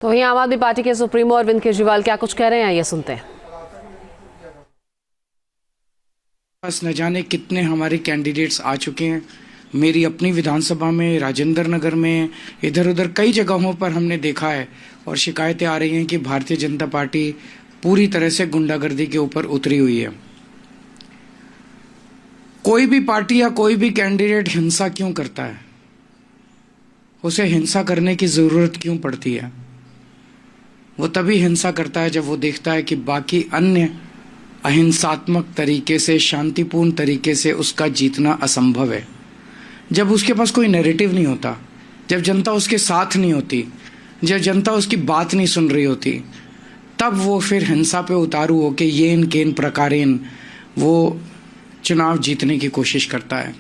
तो वहीं आम आदमी पार्टी के सुप्रीमो अरविंद केजरीवाल क्या कुछ कह रहे हैं, ये सुनते हैं। बस न जाने कितने हमारे कैंडिडेट्स आ चुके हैं। मेरी अपनी विधानसभा में, राजेंद्र नगर में, इधर उधर कई जगहों पर हमने देखा है और शिकायतें आ रही हैं कि भारतीय जनता पार्टी पूरी तरह से गुंडागर्दी के ऊपर उतरी हुई है। कोई भी पार्टी या कोई भी कैंडिडेट हिंसा क्यों करता है? उसे हिंसा करने की जरूरत क्यों पड़ती है? वो तभी हिंसा करता है जब वो देखता है कि बाकी अन्य अहिंसात्मक तरीके से, शांतिपूर्ण तरीके से उसका जीतना असंभव है। जब उसके पास कोई नैरेटिव नहीं होता, जब जनता उसके साथ नहीं होती, जब जनता उसकी बात नहीं सुन रही होती, तब वो फिर हिंसा पे उतारू होके येन केन प्रकारेन वो चुनाव जीतने की कोशिश करता है।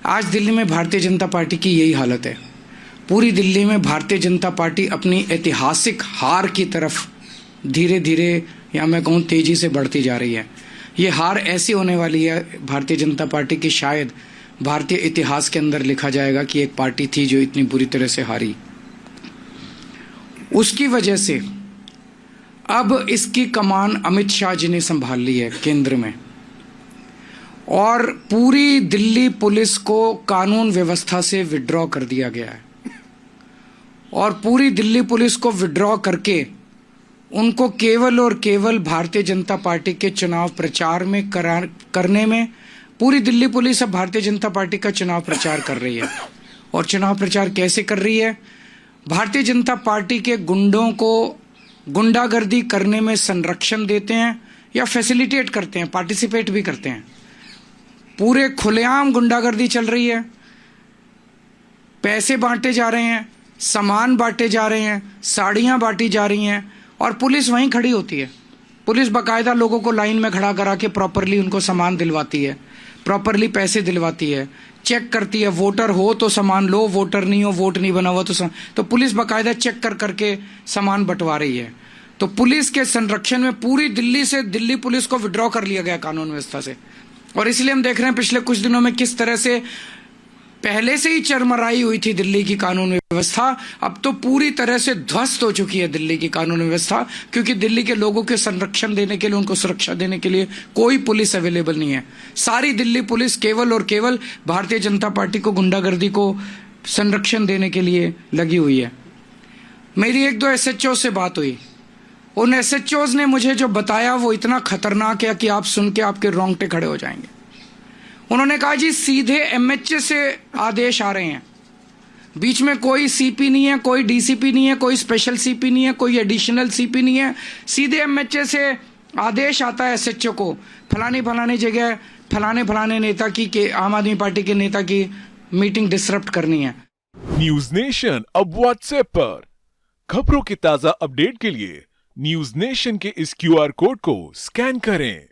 आज दिल्ली में भारतीय जनता पार्टी की यही हालत है। पूरी दिल्ली में भारतीय जनता पार्टी अपनी ऐतिहासिक हार की तरफ धीरे धीरे, या मैं कहूँ तेजी से बढ़ती जा रही है। ये हार ऐसी होने वाली है भारतीय जनता पार्टी की, शायद भारतीय इतिहास के अंदर लिखा जाएगा कि एक पार्टी थी जो इतनी बुरी तरह से हारी। उसकी वजह से अब इसकी कमान अमित शाह जी ने संभाल ली है केंद्र में, और पूरी दिल्ली पुलिस को कानून व्यवस्था से विड्रॉ कर दिया गया है। और पूरी दिल्ली पुलिस को विड्रॉ करके उनको केवल और केवल भारतीय जनता पार्टी के चुनाव प्रचार में करने में, पूरी दिल्ली पुलिस अब भारतीय जनता पार्टी का चुनाव प्रचार कर रही है। और चुनाव प्रचार कैसे कर रही है? भारतीय जनता पार्टी के गुंडों को गुंडागर्दी करने में संरक्षण देते हैं या फैसिलिटेट करते हैं, पार्टिसिपेट भी करते हैं। पूरे खुलेआम गुंडागर्दी चल रही है। पैसे बांटे जा रहे हैं, सामान बांटे जा रहे हैं, साड़ियां बांटी जा रही हैं, और पुलिस वहीं खड़ी होती है। पुलिस बाकायदा लोगों को लाइन में खड़ा करा के प्रॉपरली उनको सामान दिलवाती है, प्रॉपरली पैसे दिलवाती है, चेक करती है। वोटर हो तो सामान लो, वोटर नहीं हो, वोट नहीं बना हुआ तो पुलिस बाकायदा चेक कर करके सामान बंटवा रही है। तो पुलिस के संरक्षण में पूरी दिल्ली से दिल्ली पुलिस को विड्रॉ कर लिया गया कानून व्यवस्था से। और इसलिए हम देख रहे हैं पिछले कुछ दिनों में किस तरह से पहले से ही चरमराई हुई थी दिल्ली की कानून व्यवस्था, अब तो पूरी तरह से ध्वस्त हो चुकी है दिल्ली की कानून व्यवस्था, क्योंकि दिल्ली के लोगों के संरक्षण देने के लिए, उनको सुरक्षा देने के लिए कोई पुलिस अवेलेबल नहीं है। सारी दिल्ली पुलिस केवल और केवल भारतीय जनता पार्टी को, गुंडागर्दी को संरक्षण देने के लिए लगी हुई है। मेरी एक दो एसएचओ से बात हुई। उन एसएचओज ने मुझे जो बताया वो इतना खतरनाक है कि आप सुन के आपके रोंगटे खड़े हो जाएंगे। उन्होंने कहा जी सीधे एमएचए से आदेश आ रहे हैं, बीच में कोई सीपी नहीं है, कोई डीसीपी नहीं है, कोई स्पेशल सीपी नहीं है, कोई एडिशनल सीपी नहीं है। सीधे एमएचए से आदेश आता है एसएचओ को, फलानी फलानी जगह फलाने नेता की के आम आदमी पार्टी के नेता की मीटिंग डिसरप्ट करनी है। न्यूज नेशन अब व्हाट्सएप पर खबरों के ताजा अपडेट के लिए न्यूज नेशन के इस क्यूआर कोड को स्कैन करें।